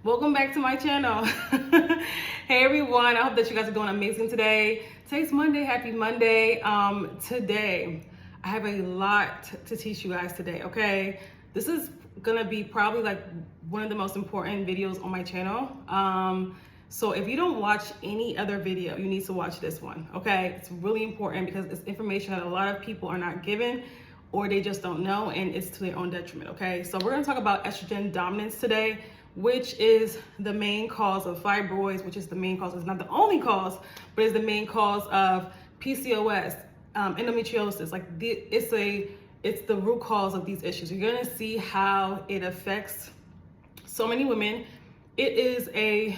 Welcome back to my channel. Hey everyone, I hope that you guys are doing amazing today. Today's Monday, happy Monday. Today, I have a lot to teach you guys today, okay? This is gonna be probably like one of the most important videos on my channel. So if you don't watch any other video, you need to watch this one, okay? It's really important because it's information that a lot of people are not given or they just don't know, and it's to their own detriment, okay? So we're gonna talk about estrogen dominance today, which is the main cause of fibroids, which is the main cause, it's not the only cause, but it's the main cause of PCOS, endometriosis. Like it's the root cause of these issues. You're gonna see how it affects so many women. It is I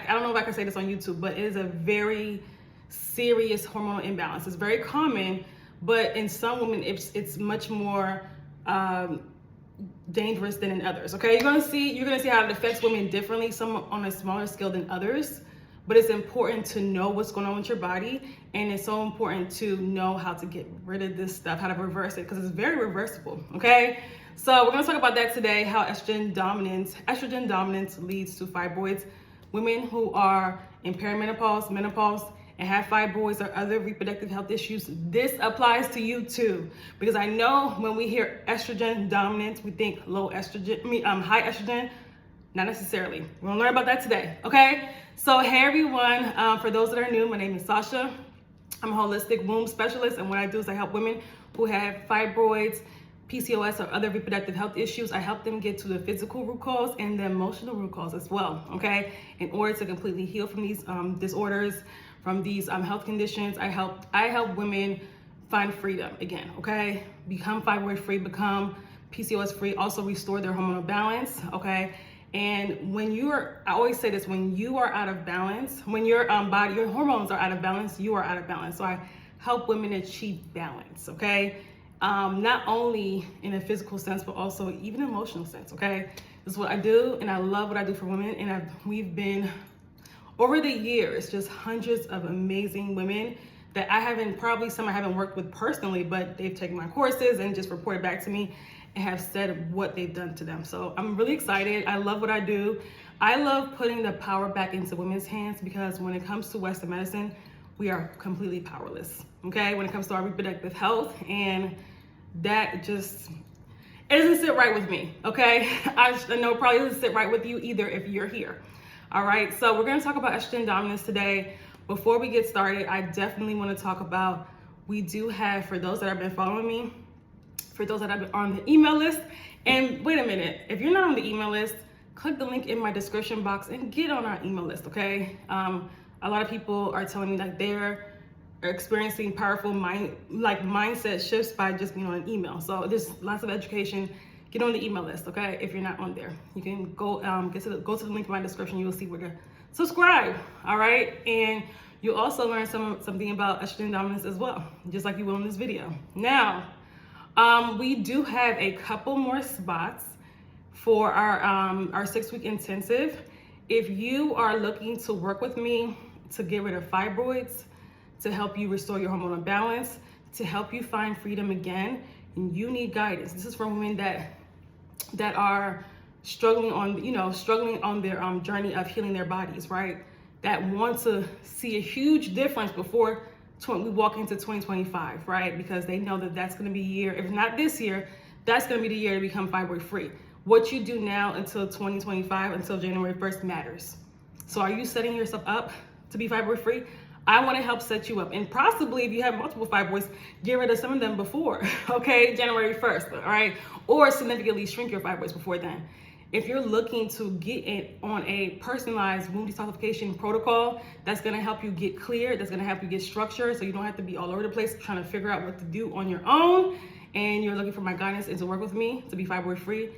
don't know if I can say this on YouTube, but it is a very serious hormonal imbalance. It's very common, but in some women, it's much more dangerous than in others. Okay, you're gonna see how it affects women differently, some on a smaller scale than others. But it's important to know what's going on with your body, and it's so important to know how to get rid of this stuff, how to reverse it, because it's very reversible. Okay, so we're gonna talk about that today. How estrogen dominance leads to fibroids. Women who are in perimenopause, menopause, and have fibroids or other reproductive health issues, this applies to you too. Because I know when we hear estrogen dominance, we think high estrogen. Not necessarily. We're gonna learn about that today, okay? So hey everyone, for those that are new, my name is Sasha. I'm a holistic womb specialist, and what I do is I help women who have fibroids, PCOS, or other reproductive health issues. I help them get to the physical root cause and the emotional root cause as well, okay? In order to completely heal from these disorders, from these health conditions, I help women find freedom again, okay? Become fibroid free, become PCOS free, also restore their hormonal balance, okay? And I always say this, when you are out of balance, when your hormones are out of balance, you are out of balance. So I help women achieve balance, okay? Not only in a physical sense, but also even emotional sense, okay? This is what I do, and I love what I do for women, and we've been, over the years, just hundreds of amazing women that some I haven't worked with personally, but they've taken my courses and just reported back to me and have said what they've done to them. So I'm really excited. I love what I do. I love putting the power back into women's hands, because when it comes to Western medicine, we are completely powerless, okay? When it comes to our reproductive health, and that just, it doesn't sit right with me, okay? I know it probably doesn't sit right with you either if you're here. All right, so we're gonna talk about estrogen dominance today. Before we get started, I definitely wanna talk about, we do have, for those that have been following me, for those that have been on the email list, and wait a minute, if you're not on the email list, click the link in my description box and get on our email list, okay? A lot of people are telling me that they're experiencing powerful mindset shifts by just being on an email. So there's lots of education. Get on the email list, okay? If you're not on there, you can go go to the link in my description. You will see where to subscribe, all right? And you'll also learn something about estrogen dominance as well, just like you will in this video. Now, we do have a couple more spots for our 6-week intensive. If you are looking to work with me to get rid of fibroids, to help you restore your hormonal balance, to help you find freedom again, and you need guidance. This is for women that are struggling on their journey of healing their bodies, right? That want to see a huge difference before we walk into 2025, right? Because they know that that's gonna be a year, if not this year, that's gonna be the year to become fibroid free. What you do now until 2025, until January 1st matters. So are you setting yourself up to be fibroid free? I wanna help set you up. And possibly if you have multiple fibroids, get rid of some of them before, okay, January 1st, all right? Or significantly shrink your fibroids before then. If you're looking to get it on a personalized womb detoxification protocol, that's gonna help you get clear, that's gonna help you get structure, so you don't have to be all over the place trying to figure out what to do on your own, and you're looking for my guidance and to work with me to be fibroid free,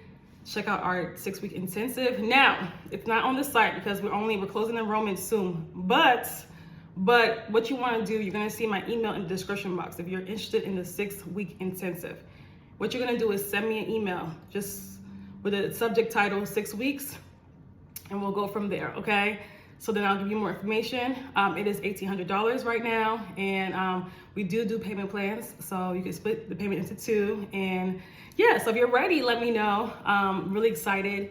check out our 6-week intensive. Now, it's not on the site because we're closing enrollment soon, but what you wanna do, you're gonna see my email in the description box if you're interested in the 6-week intensive. What you're gonna do is send me an email, just with a subject title, 6 weeks, and we'll go from there, okay? So then I'll give you more information. It is $1,800 right now, and we do payment plans, so you can split the payment into 2. And yeah, so if you're ready, let me know. I'm really excited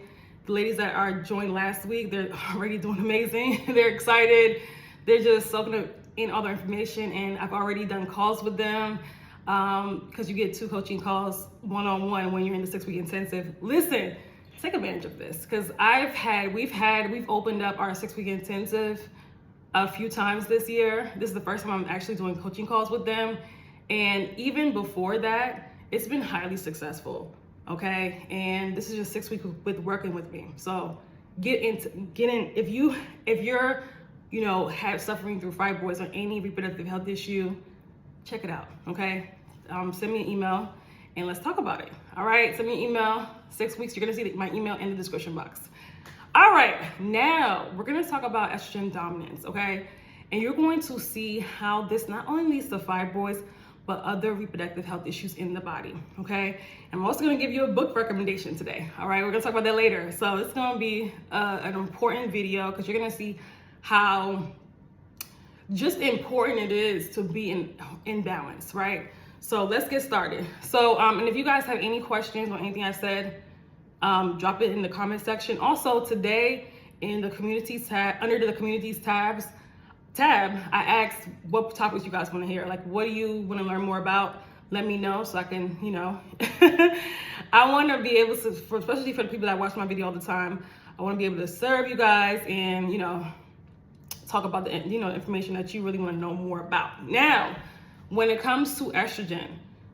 The ladies that are joined last week, they're already doing amazing. They're excited. They're just soaking in all the information, and I've already done calls with them because you get 2 coaching calls one-on-one when you're in the 6-week intensive. Listen, take advantage of this because we've opened up our 6-week intensive a few times this year. This is the first time I'm actually doing coaching calls with them. And even before that, it's been highly successful, okay? And this is just 6 weeks with working with me. So get in. If you're, suffering through fibroids or any reproductive health issue, check it out, okay? Send me an email and let's talk about it, all right? Send me an email, 6 weeks, you're gonna see my email in the description box. All right, now we're gonna talk about estrogen dominance, okay? And you're going to see how this not only leads to fibroids, but other reproductive health issues in the body, okay? And I'm also gonna give you a book recommendation today, all right? We're gonna talk about that later. So it's gonna be an important video because you're gonna see how just important it is to be in balance, right? So let's get started. So, and if you guys have any questions or anything I said, drop it in the comment section. Also today in the communities tab, under the communities tab, I asked what topics you guys want to hear. Like, what do you want to learn more about? Let me know so I can, I want to be able to, especially for the people that watch my video all the time, I want to be able to serve you guys and, talk about the, information that you really want to know more about. Now, when it comes to estrogen,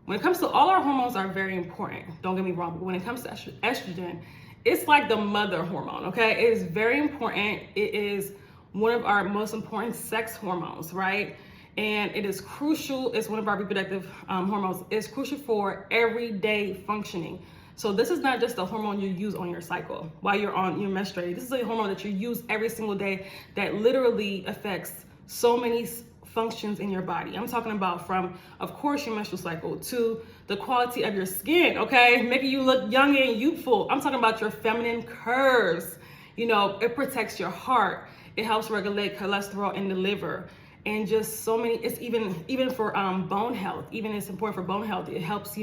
when it comes to all our hormones are very important, don't get me wrong, but when it comes to estrogen, it's like the mother hormone, okay? It is very important. It is one of our most important sex hormones, right? And it is crucial. It's one of our reproductive hormones. It's crucial for everyday functioning. So this is not just a hormone you use on your cycle while you're menstruating. This is a hormone that you use every single day that literally affects so many functions in your body. I'm talking about from, of course, your menstrual cycle to the quality of your skin, okay? Making you look young and youthful. I'm talking about your feminine curves. It protects your heart. It helps regulate cholesterol in the liver. And just so many, it's even for bone health, even it's important for bone health. It helps,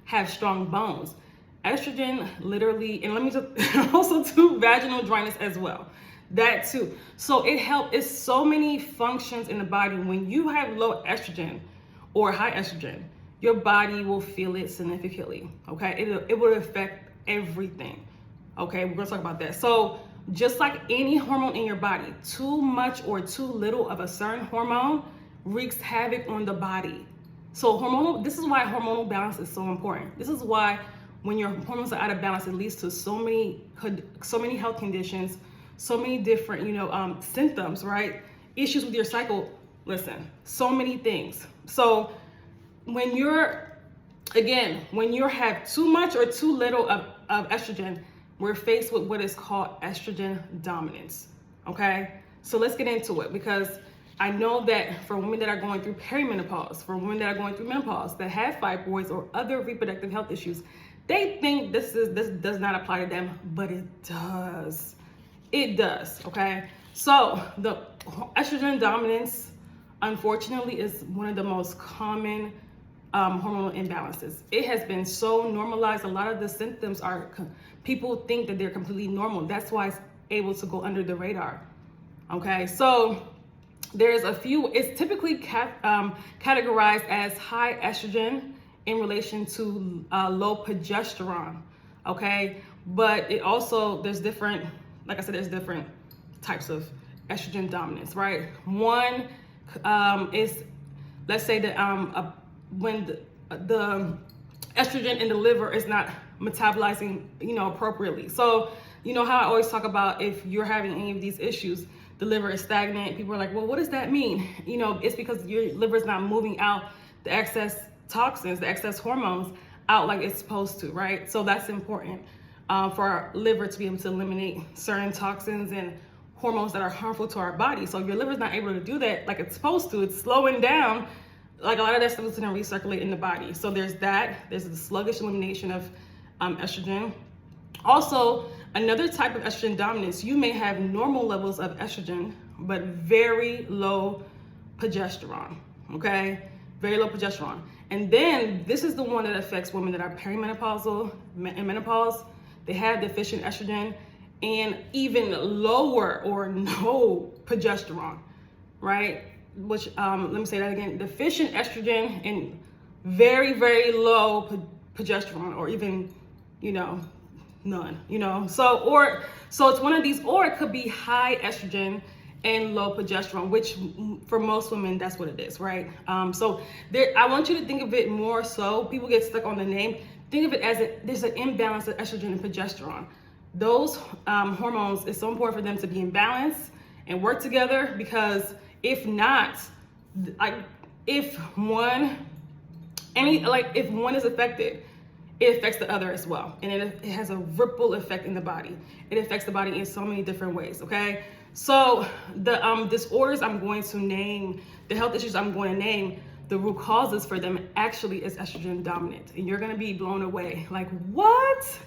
have strong bones. Estrogen literally, and let me just also do vaginal dryness as well. That too. So it's so many functions in the body. When you have low estrogen or high estrogen, your body will feel it significantly, okay? It will affect everything, okay? We're gonna talk about that. So just like any hormone in your body, too much or too little of a certain hormone wreaks havoc on the body. So this is why hormonal balance is so important. This is why when your hormones are out of balance, it leads to so many health conditions, so many different, symptoms, right? Issues with your cycle. Listen, so many things. So when you have too much or too little of estrogen, we're faced with what is called estrogen dominance, okay? So let's get into it because I know that for women that are going through perimenopause, for women that are going through menopause, that have fibroids or other reproductive health issues, they think this does not apply to them, but it does. It does, okay? So the estrogen dominance, unfortunately, is one of the most common hormonal imbalances. It has been so normalized. A lot of the symptoms people think that they're completely normal. That's why it's able to go under the radar, okay? So there's a few, it's typically categorized as high estrogen in relation to low progesterone, okay? But it also, there's different types of estrogen dominance, right? One is, let's say that when the estrogen in the liver is not metabolizing, appropriately. So, how I always talk about if you're having any of these issues, the liver is stagnant. People are like, well, what does that mean? It's because your liver is not moving out the excess toxins, the excess hormones out like it's supposed to, right? So that's important for our liver to be able to eliminate certain toxins and hormones that are harmful to our body. So if your liver is not able to do that like it's supposed to, it's slowing down, like a lot of that stuff is going to recirculate in the body. So there's the sluggish elimination of estrogen. Also, another type of estrogen dominance, you may have normal levels of estrogen, but very low progesterone, okay? Very low progesterone. And then this is the one that affects women that are perimenopausal and menopause. They have deficient estrogen and even lower or no progesterone, right? Which, let me say that again, deficient estrogen and very, very low progesterone, or even, none, so it's one of these, or it could be high estrogen and low progesterone, which for most women, that's what it is, right? So I want you to think of it more so, people get stuck on the name, think of it as there's an imbalance of estrogen and progesterone. Those hormones, it's so important for them to be in balance and work together, because if not, if one is affected, it affects the other as well. And it has a ripple effect in the body. It affects the body in so many different ways, okay? So the disorders I'm going to name, the health issues I'm going to name, the root causes for them actually is estrogen dominant. And you're gonna be blown away. Like, what?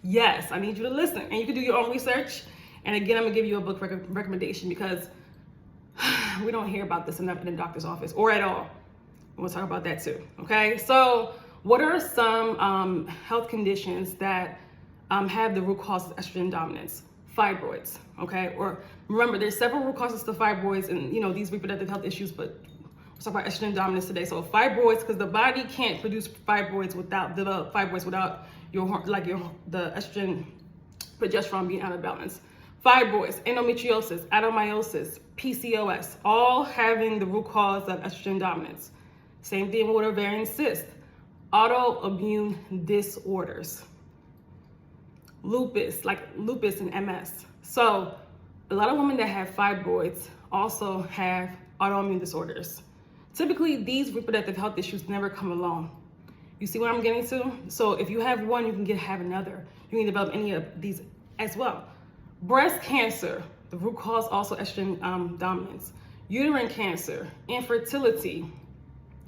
Yes, I need you to listen. And you can do your own research. And again, I'm gonna give you a book recommendation, because we don't hear about this enough in the doctor's office or at all. We'll talk about that too, okay? So what are some health conditions that have the root cause of estrogen dominance? Fibroids, okay? Or remember, there's several root causes to fibroids and these reproductive health issues, but we'll talk about estrogen dominance today. So fibroids, because the body can't produce fibroids without the estrogen progesterone being out of balance. Fibroids, endometriosis, adenomyosis, PCOS, all having the root cause of estrogen dominance. Same thing with ovarian cysts, autoimmune disorders, lupus and MS. So a lot of women that have fibroids also have autoimmune disorders. Typically, these reproductive health issues never come alone. You see what I'm getting to? So if you have one, you can have another. You can develop any of these as well. Breast cancer, the root cause also estrogen dominance. Uterine cancer, infertility,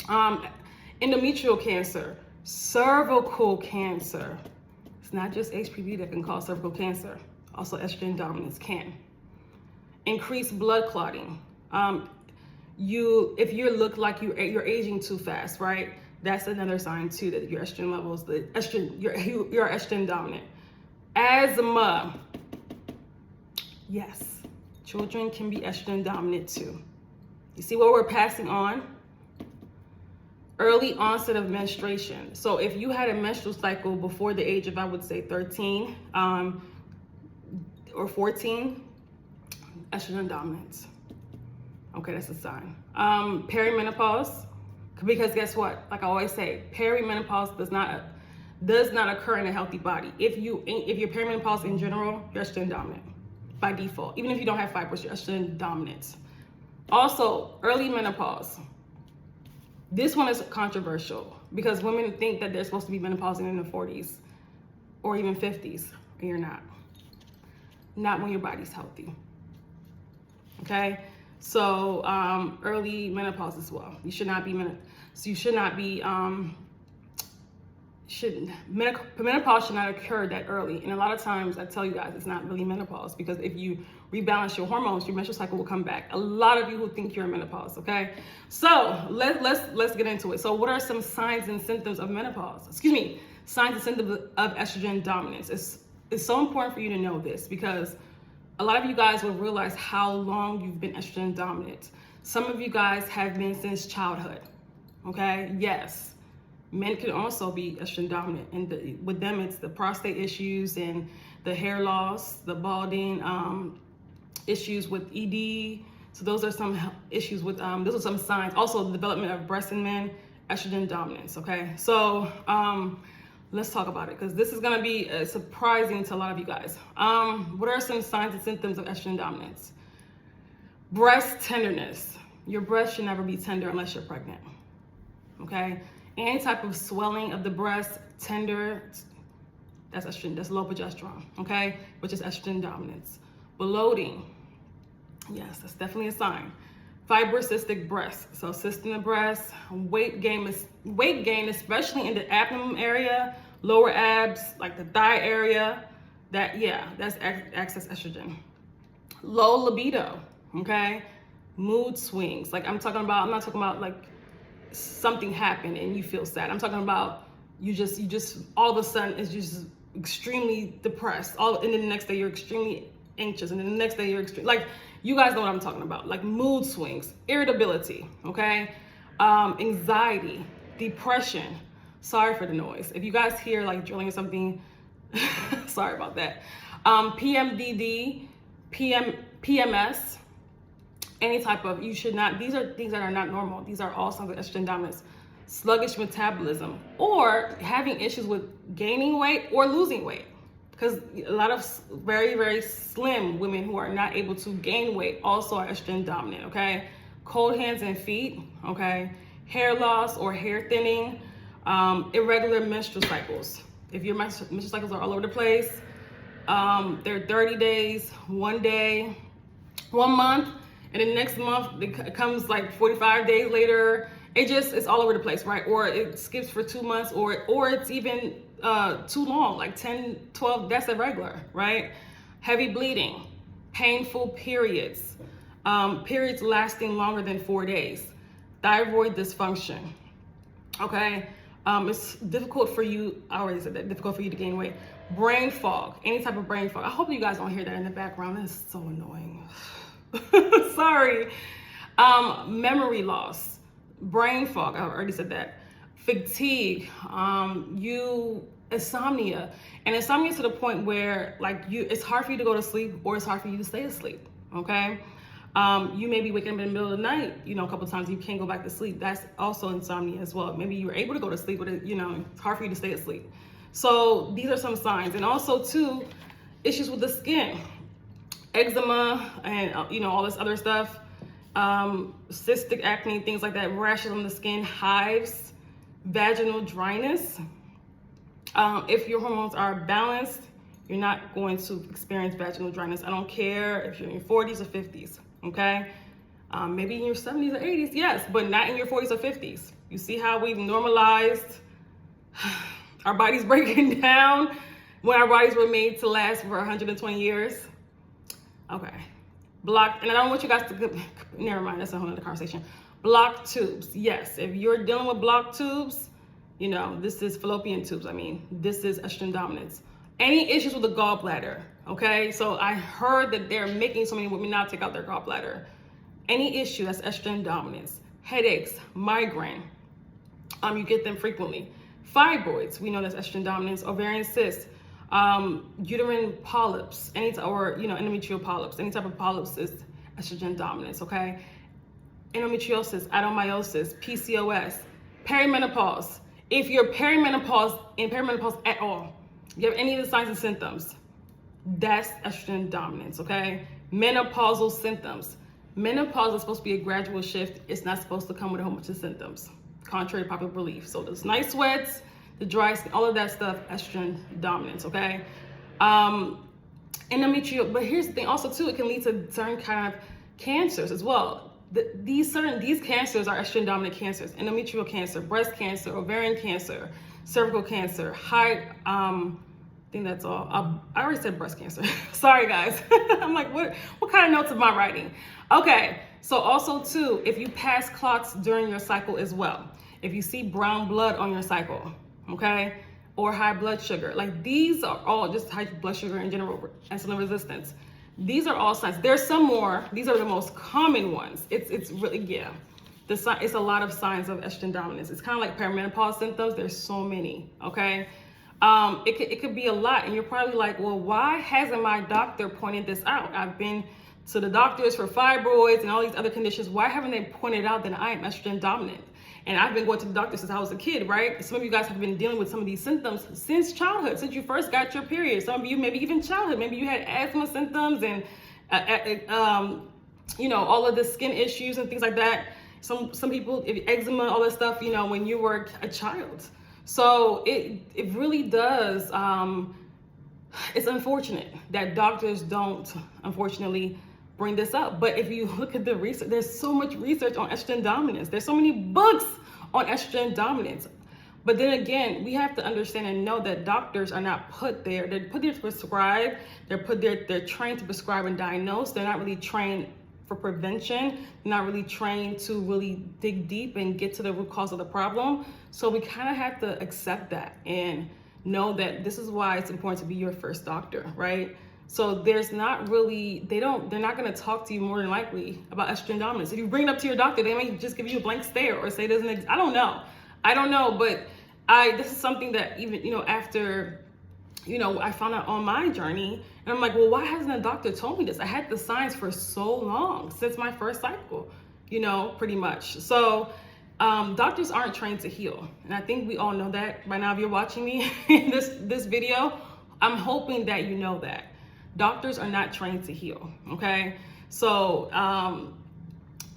endometrial cancer, cervical cancer. It's not just HPV that can cause cervical cancer. Also estrogen dominance can. Increased blood clotting. If you look like you're aging too fast, right? That's another sign too that your estrogen levels, you're estrogen dominant. Asthma. Yes, children can be estrogen dominant too. You see what we're passing on? Early onset of menstruation. So if you had a menstrual cycle before the age of, I would say 13 or 14, estrogen dominance. Okay, that's a sign. Perimenopause, because guess what? Like I always say, perimenopause does not occur in a healthy body. If you're perimenopause in general, you're estrogen dominant by default. Even if you don't have fibroids, you're estrogen dominant. Also, early menopause. This one is controversial because women think that they're supposed to be menopausing in the 40s or even 50s, and you're not. Not when your body's healthy. Okay? So early menopause as well. You should not be menopause should not occur that early. And a lot of times I tell you guys it's not really menopause, because if you rebalance your hormones, your menstrual cycle will come back. A lot of you who think you're in menopause, okay? So let's get into it. So what are some signs and symptoms of menopause? Signs and symptoms of estrogen dominance. It's so important for you to know this, because a lot of you guys will realize how long you've been estrogen dominant. Some of you guys have been since childhood, okay? Yes. Men can also be estrogen dominant, and with them it's the prostate issues and the hair loss, the balding, issues with ED. So those are some issues with, those are some signs. Also the development of breast in men, estrogen dominance, okay? So let's talk about it, because this is gonna be surprising to a lot of you guys. What are some signs and symptoms of estrogen dominance? Breast tenderness. Your breast should never be tender unless you're pregnant, okay? Any type of swelling of the breast, tender, that's estrogen, that's low progesterone, okay? Which is estrogen dominance. Bloating, yes, that's definitely a sign. Fibrocystic breast, so cyst in the breast. Weight gain, especially in the abdomen area, lower abs, like the thigh area, that's excess estrogen. Low libido, okay? Mood swings, like I'm not talking about like something happened and you feel sad. I'm talking about you just all of a sudden it's just extremely depressed, and then the next day you're extremely anxious, and then the next day you're extreme. Like, you guys know what I'm talking about. Like mood swings, irritability, okay? Anxiety, depression. Sorry for the noise. If you guys hear like drilling or something, sorry about that. PMDD, PMS, any type of, you should not, these are things that are not normal. These are all signs of estrogen dominance. Sluggish metabolism, or having issues with gaining weight or losing weight. Because a lot of very, very slim women who are not able to gain weight also are estrogen dominant, okay? Cold hands and feet, okay? Hair loss or hair thinning, irregular menstrual cycles. If your menstrual cycles are all over the place, they're 30 days, 1 day, 1 month, and the next month it comes like 45 days later. It's all over the place, right? Or it skips for 2 months, or it's even too long, like 10, 12, that's irregular, right? Heavy bleeding, painful periods, periods lasting longer than 4 days, thyroid dysfunction, okay? It's difficult for you, I already said that, difficult for you to gain weight. Brain fog, any type of brain fog. I hope you guys don't hear that in the background. That's so annoying. Sorry. Memory loss, brain fog, I already said that. Fatigue, insomnia. And insomnia to the point where like it's hard for you to go to sleep, or it's hard for you to stay asleep, okay? You may be waking up in the middle of the night, a couple of times, you can't go back to sleep. That's also insomnia as well. Maybe you were able to go to sleep, but it's hard for you to stay asleep. So these are some signs. And also too, issues with the skin, eczema, and all this other stuff, cystic acne, things like that, rashes on the skin, hives, vaginal dryness. If your hormones are balanced, you're not going to experience vaginal dryness. I don't care if you're in your 40s or 50s, okay? Maybe in your 70s or 80s, yes, but not in your 40s or 50s. You see how we've normalized our bodies breaking down when our bodies were made to last for 120 years? Okay. Blocked, and I don't want you guys to, never mind, that's a whole other conversation. Blocked tubes, yes. If you're dealing with blocked tubes, this is fallopian tubes. This is estrogen dominance. Any issues with the gallbladder, okay? So I heard that they're making so many women now take out their gallbladder. Any issue, that's estrogen dominance. Headaches, migraine, you get them frequently. Fibroids, we know that's estrogen dominance. Ovarian cysts, uterine polyps, endometrial polyps, any type of polyps is estrogen dominance, okay? Endometriosis, adenomyosis, PCOS, perimenopause. If you're in perimenopause at all, you have any of the signs and symptoms, that's estrogen dominance, okay? Menopausal symptoms. Menopause is supposed to be a gradual shift. It's not supposed to come with a whole bunch of symptoms, contrary to popular belief. So those night sweats, the dry skin, all of that stuff, estrogen dominance, okay? Endometrial, but here's the thing also too, it can lead to certain kind of cancers as well. These cancers are estrogen dominant cancers: endometrial cancer, breast cancer, ovarian cancer, cervical cancer, I think that's all. I already said breast cancer. Sorry guys. I'm like, what kind of notes am I writing? Okay, so also too, if you pass clots during your cycle as well, if you see brown blood on your cycle, okay, or high blood sugar, like these are all just high blood sugar in general, insulin resistance. These are all signs. There's some more. These are the most common ones. It's really, yeah. It's a lot of signs of estrogen dominance. It's kind of like perimenopause symptoms. There's so many, okay? It could be a lot. And you're probably like, well, why hasn't my doctor pointed this out? I've been to the doctors for fibroids and all these other conditions. Why haven't they pointed out that I am estrogen dominant? And I've been going to the doctor since I was a kid, right? Some of you guys have been dealing with some of these symptoms since childhood, since you first got your period. Some of you, maybe even childhood. Maybe you had asthma symptoms and, all of the skin issues and things like that. Some people, eczema, all that stuff, when you were a child. So it really does, it's unfortunate that doctors don't, unfortunately, bring this up. But if you look at the research, there's so much research on estrogen dominance. There's so many books on estrogen dominance. But then again, we have to understand and know that doctors are not put there. They're put there to prescribe. They're trained to prescribe and diagnose. They're not really trained for prevention. They're not really trained to really dig deep and get to the root cause of the problem. So we kind of have to accept that and know that this is why it's important to be your first doctor, right? So there's not really, they're not going to talk to you more than likely about estrogen dominance. If you bring it up to your doctor, they may just give you a blank stare or say it doesn't exist. I don't know, but this is something that even, after, I found out on my journey, and I'm like, well, why hasn't a doctor told me this? I had the signs for so long, since my first cycle, pretty much. So doctors aren't trained to heal. And I think we all know that by now. If you're watching me in this video, I'm hoping that you know that. Doctors are not trained to heal, okay? So,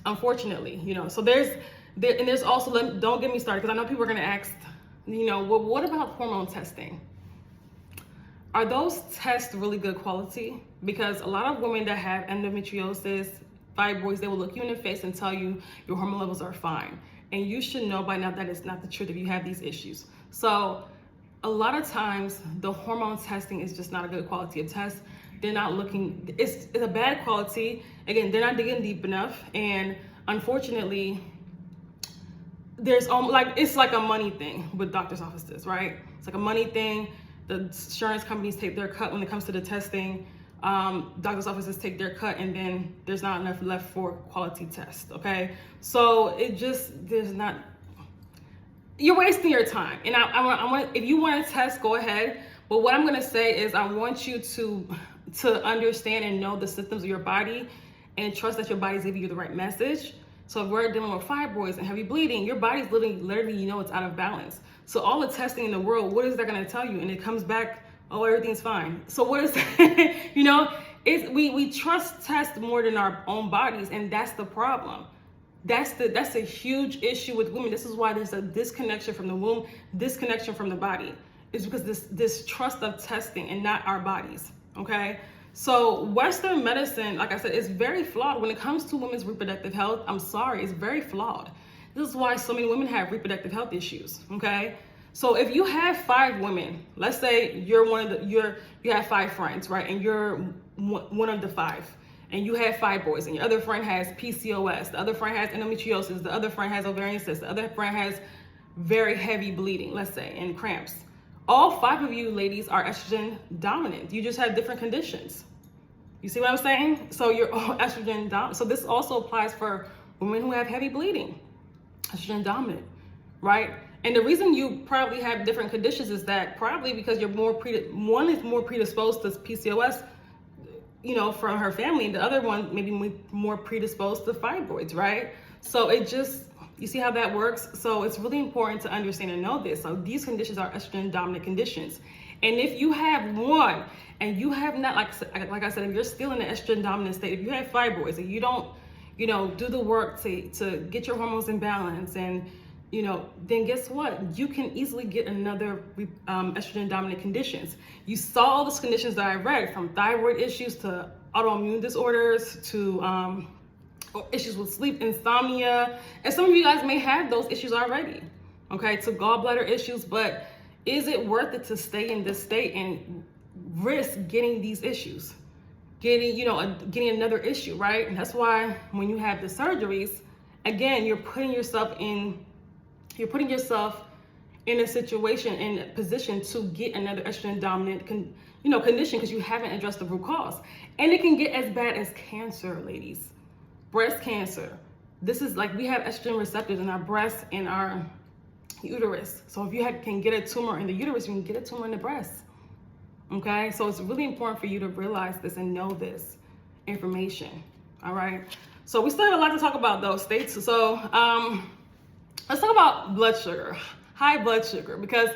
unfortunately, so there's also, don't get me started, because I know people are gonna ask, well, what about hormone testing? Are those tests really good quality? Because a lot of women that have endometriosis, fibroids, they will look you in the face and tell you your hormone levels are fine. And you should know by now that it's not the truth if you have these issues. So a lot of times the hormone testing is just not a good quality of test. They're not looking, it's a bad quality. Again, they're not digging deep enough. And unfortunately, it's like a money thing with doctor's offices, right? It's like a money thing. The insurance companies take their cut when it comes to the testing. Doctor's offices take their cut, and then there's not enough left for quality tests, okay? So you're wasting your time. And I want, if you want to test, go ahead. But what I'm gonna say is I want you to understand and know the symptoms of your body and trust that your body's giving you the right message. So if we're dealing with fibroids and heavy bleeding, your body's literally, it's out of balance. So all the testing in the world, what is that gonna tell you? And it comes back, oh, everything's fine. So what is that? We trust tests more than our own bodies, and that's the problem. That's a huge issue with women. This is why there's a disconnection from the womb, disconnection from the body. It's because this trust of testing and not our bodies, okay? So Western medicine, like I said, is very flawed when it comes to women's reproductive health. I'm sorry, it's very flawed. This is why so many women have reproductive health issues, okay? So if you have 5 women, let's say you're you have 5 friends, right? And you're one of the 5, and you have fibroids, and your other friend has PCOS, the other friend has endometriosis, the other friend has ovarian cysts, the other friend has very heavy bleeding, let's say, and cramps. All 5 of you ladies are estrogen dominant. You just have different conditions. You see what I'm saying? So you're all estrogen dominant. So this also applies for women who have heavy bleeding, estrogen dominant, right? And the reason you probably have different conditions is that probably because you're one is more predisposed to PCOS, from her family, and the other one maybe more predisposed to fibroids, right? So you see how that works? So it's really important to understand and know this. So these conditions are estrogen dominant conditions. And if you have one and you have not, like I said, if you're still in the estrogen dominant state, if you have fibroids and you don't, do the work to get your hormones in balance, and, then guess what? You can easily get another estrogen dominant conditions. You saw all those conditions that I read, from thyroid issues to autoimmune disorders to, issues with sleep, insomnia, and some of you guys may have those issues already, okay, to gallbladder issues. But is it worth it to stay in this state and risk getting these issues, getting another issue, right? And that's why when you have the surgeries, again, you're putting yourself in a situation, in a position to get another estrogen dominant condition, because you haven't addressed the root cause. And it can get as bad as cancer, ladies. Breast cancer. This is we have estrogen receptors in our breasts and our uterus. So if you can get a tumor in the uterus, you can get a tumor in the breast. Okay, so it's really important for you to realize this and know this information. All right. So we still have a lot to talk about those states. So let's talk about blood sugar, high blood sugar, because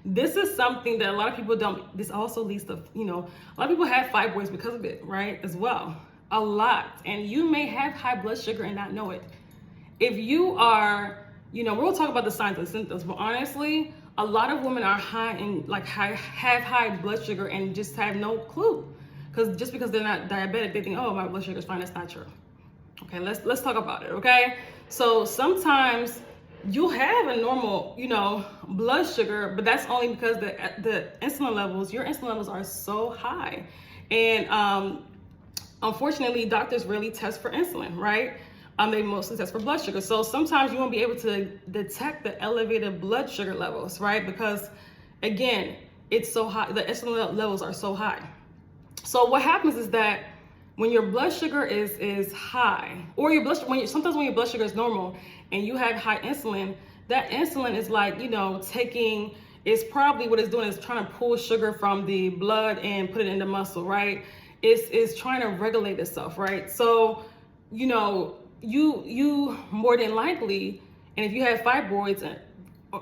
this is something that a lot of people don't. This also leads to a lot of people have fibroids because of it, right? As well. A lot. And you may have high blood sugar and not know it. If you are, we'll talk about the signs and symptoms, but honestly, a lot of women are have high blood sugar and just have no clue. Just because they're not diabetic, they think, oh, my blood sugar is fine. That's not true. Okay, let's talk about it, okay? So sometimes you have a normal, blood sugar, but that's only because the insulin levels, your insulin levels are so high. And unfortunately, doctors rarely test for insulin, right? They mostly test for blood sugar. So sometimes you won't be able to detect the elevated blood sugar levels, right? Because again, it's so high, the estrogen levels are so high. So what happens is that when your blood sugar is high, or your blood, sometimes when your blood sugar is normal and you have high insulin, that insulin is like, you know, it's probably what it's doing is trying to pull sugar from the blood and put it in the muscle, right? It's trying to regulate itself, right? So, you know, you more than likely, and if you have fibroids and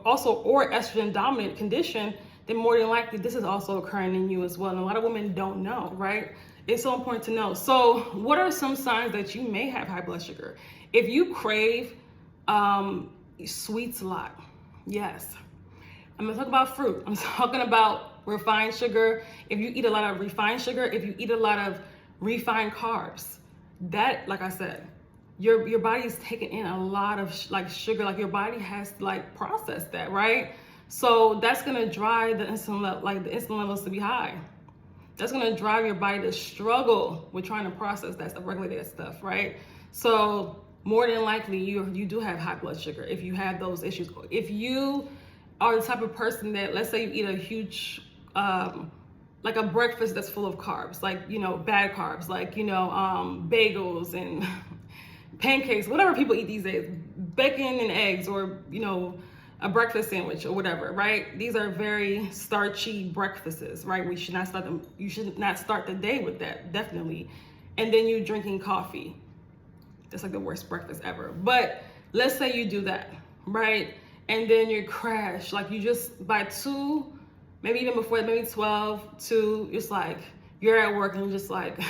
also or estrogen dominant condition, then more than likely this is also occurring in you as well. And a lot of women don't know, right? It's so important to know. So what are some signs that you may have high blood sugar? If you crave sweets a lot, yes. I'm gonna talk about fruit. I'm talking about refined sugar. If you eat a lot of refined sugar, if you eat a lot of refined carbs, that, like I said, your body is taking in a lot of sugar. Like your body has to like process that, right? So that's gonna drive the insulin levels to be high. That's gonna drive your body to struggle with trying to process that stuff, regulate that stuff, right? So more than likely you do have high blood sugar if you have those issues. If you are the type of person that, let's say you eat a huge, like a breakfast that's full of carbs, like, you know, bad carbs, like, you know, bagels and pancakes, whatever people eat these days, bacon and eggs, or, you know, a breakfast sandwich or whatever, right? These are very starchy breakfasts, right? You should not start the day with that, definitely. And then you're drinking coffee. That's like the worst breakfast ever. But let's say you do that, right? And then you crash, like you just by 2, maybe even before, maybe 12, 2, it's like you're at work and you're just like,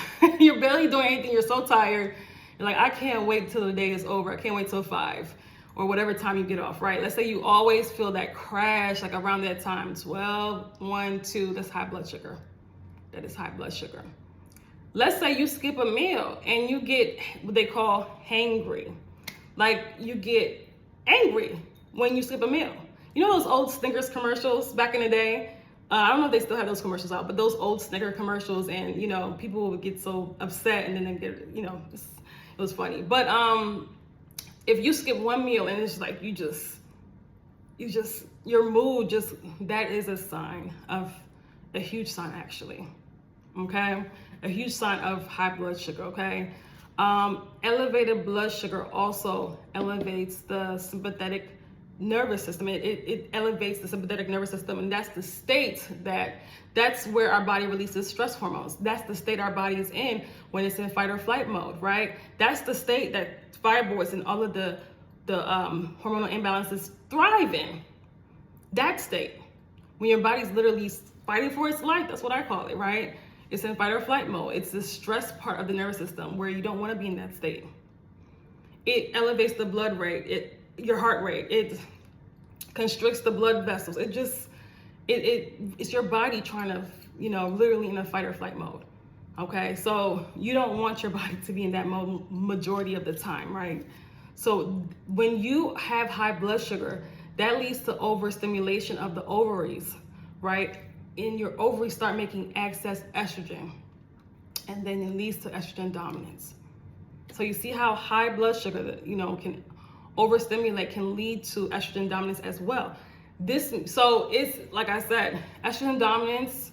you're barely doing anything, you're so tired. You're like, I can't wait till the day is over. I can't wait till 5 or whatever time you get off, right? Let's say you always feel that crash, like around that time, 12, 1, 2, that's high blood sugar. That is high blood sugar. Let's say you skip a meal and you get what they call hangry. Like you get angry when you skip a meal. You know those old Snickers commercials back in the day? I don't know if they still have those commercials out, but those old Snicker commercials, and you know, people would get so upset and then they get, you know, it was funny. But if you skip one meal and it's like your mood just, that is a sign of, a huge sign actually, okay? A huge sign of high blood sugar, okay? Elevated blood sugar also elevates the sympathetic nervous system. It elevates the sympathetic nervous system, and that's the state that's where our body releases stress hormones. That's the state our body is in when it's in fight or flight mode, right? That's the state that fibroids and all of the hormonal imbalances thrive in. That state, when your body's literally fighting for its life, that's what I call it, right? It's in fight or flight mode. It's the stress part of the nervous system where you don't want to be in that state. It elevates the blood rate, your heart rate. It constricts the blood vessels. It's your body trying to, you know, literally in a fight or flight mode. Okay, so you don't want your body to be in that mode majority of the time, right? So when you have high blood sugar, that leads to overstimulation of the ovaries, right? And your ovaries start making excess estrogen, and then it leads to estrogen dominance. So you see how high blood sugar, you know, can overstimulate, can lead to estrogen dominance as well. So it's, like I said, estrogen dominance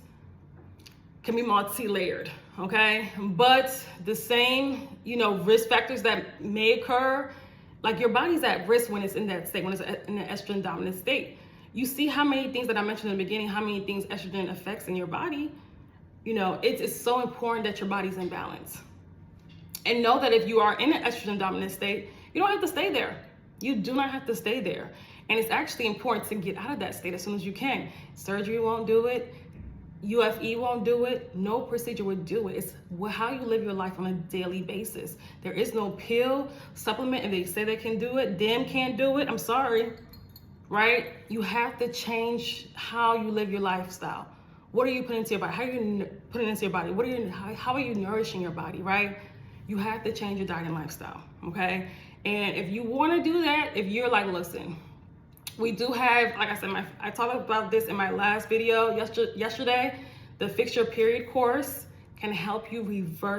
can be multi-layered, okay? But the same, you know, risk factors that may occur, like your body's at risk when it's in that state, when it's in the estrogen dominant state. You see how many things that I mentioned in the beginning, how many things estrogen affects in your body. You know, it's so important that your body's in balance. And know that if you are in an estrogen dominant state, you don't have to stay there. You do not have to stay there. And it's actually important to get out of that state as soon as you can. Surgery won't do it. UFE won't do it. No procedure would do it. It's how you live your life on a daily basis. There is no pill, supplement, and they say they can do it. Them can't do it. I'm sorry, right? You have to change how you live your lifestyle. What are you putting into your body? How are you putting into your body? How are you nourishing your body, right? You have to change your diet and lifestyle, okay? And if you want to do that, if you're like, listen, we do have, like I said, I talked about this in my last video yesterday. The Fix Your Period course can help you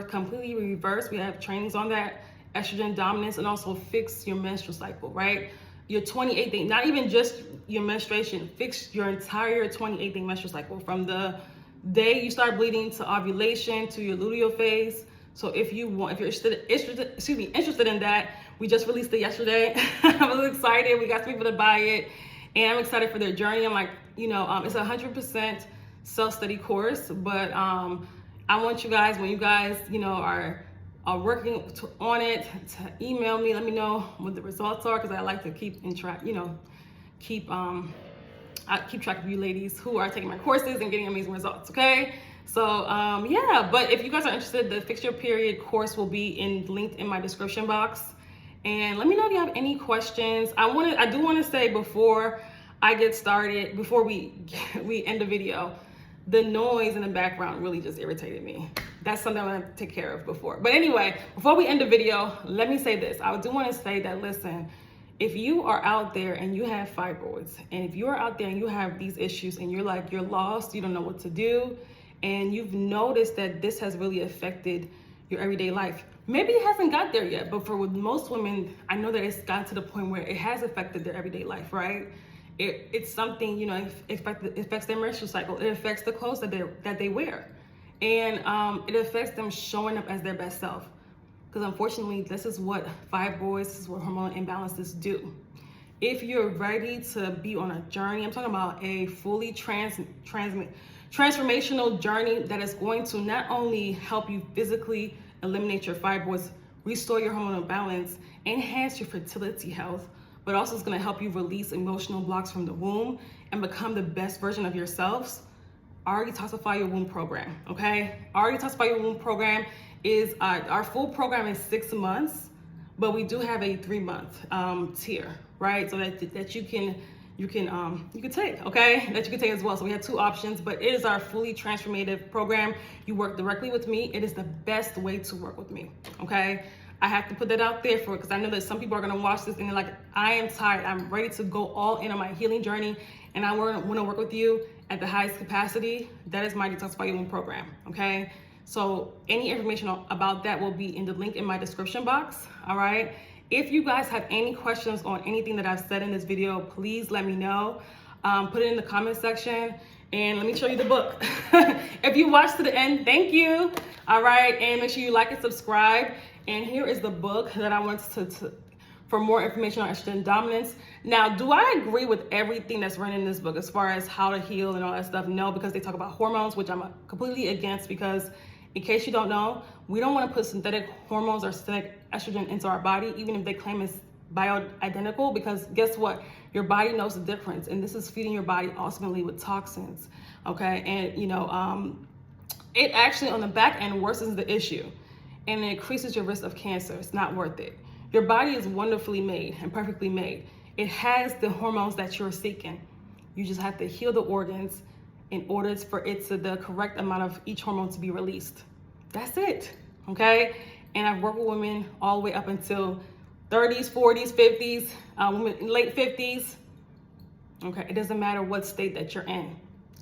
completely reverse. We have trainings on that, estrogen dominance, and also fix your menstrual cycle, right? your 28th day, not even just your menstruation, fix your entire 28-day menstrual cycle from the day you start bleeding to ovulation to your luteal phase. So if you're interested in that, we just released it yesterday. I was excited. We got some people to buy it, and I'm excited for their journey. I'm like, it's a 100% self-study course, but I want you guys, when you guys, are working on it, to email me, let me know what the results are, because I like to keep in track, I keep track of you ladies who are taking my courses and getting amazing results, okay? So yeah, but if you guys are interested, the Fix Your Period course will be linked in my description box. And let me know if you have any questions. I do want to say before I get started, before we end the video, the noise in the background really just irritated me. That's something I'm gonna take care of before. But anyway, before we end the video, let me say this. I do want to say that, listen, if you are out there and you have fibroids, and if you are out there and you have these issues and you're lost, you don't know what to do, and you've noticed that this has really affected your everyday life. Maybe it hasn't got there yet, but for most women, I know that it's gotten to the point where it has affected their everyday life, right? It's something, it affects their menstrual cycle. It affects the clothes that they wear. And it affects them showing up as their best self. Because unfortunately, this is what fibroids, this is what hormonal imbalances do. If you're ready to be on a journey, I'm talking about a fully transformational journey that is going to not only help you physically eliminate your fibroids, restore your hormonal balance, enhance your fertility health, but also it's going to help you release emotional blocks from the womb and become the best version of yourselves. 𝐸-Detoxify Your Womb program, okay? 𝐸-Detoxify Your Womb program is our full program is 6 months, but we do have a 3-month tier, right? So that you can take, okay? That you can take as well. So we have 2 options, but it is our fully transformative program. You work directly with me. It is the best way to work with me, okay? I have to put that out there because I know that some people are gonna watch this and they're like, I am tired. I'm ready to go all in on my healing journey, and I wanna work with you at the highest capacity. That is my Detoxify Your Womb program, okay? So any information about that will be in the link in my description box, all right? If you guys have any questions on anything that I've said in this video, please let me know. Put it in the comment section, and let me show you the book. If you watched to the end, thank you, all right? And make sure you like and subscribe. And here is the book that I want for more information on estrogen dominance. Now, do I agree with everything that's written in this book as far as how to heal and all that stuff? No, because they talk about hormones, which I'm completely against, because in case you don't know, we don't want to put synthetic hormones or synthetic estrogen into our body, even if they claim it's bioidentical, because guess what? Your body knows the difference, and this is feeding your body ultimately with toxins, okay? And it actually on the back end worsens the issue, and it increases your risk of cancer. It's not worth it. Your body is wonderfully made and perfectly made. It has the hormones that you're seeking. You just have to heal the organs in order for the correct amount of each hormone to be released. That's it, okay? And I've worked with women all the way up until 30s, 40s, 50s, women in late 50s. Okay, it doesn't matter what state that you're in.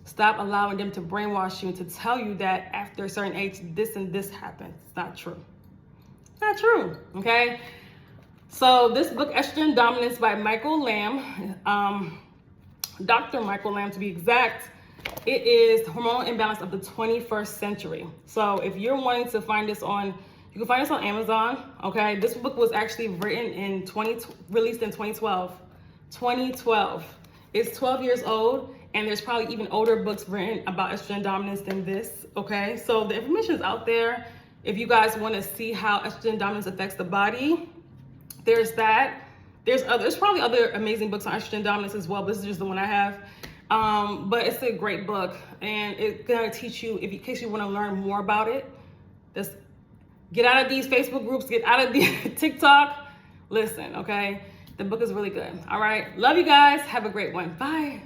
Stop allowing them to brainwash you and to tell you that after a certain age, this and this happens. It's not true. It's not true, okay? So this book, Estrogen Dominance by Michael Lamb, Dr. Michael Lamb to be exact, it is the hormonal imbalance of the 21st century. So if you're wanting to find this you can find this on Amazon, okay? This book was actually written released in 2012. 2012. It's 12 years old, and there's probably even older books written about estrogen dominance than this, okay? So the information is out there. If you guys want to see how estrogen dominance affects the body, there's that. There's probably other amazing books on estrogen dominance as well, but this is just the one I have. But it's a great book, and it's gonna teach you, in case you want to learn more about it, just get out of these Facebook groups, get out of the TikTok. Listen, okay? The book is really good. All right. Love you guys. Have a great one. Bye.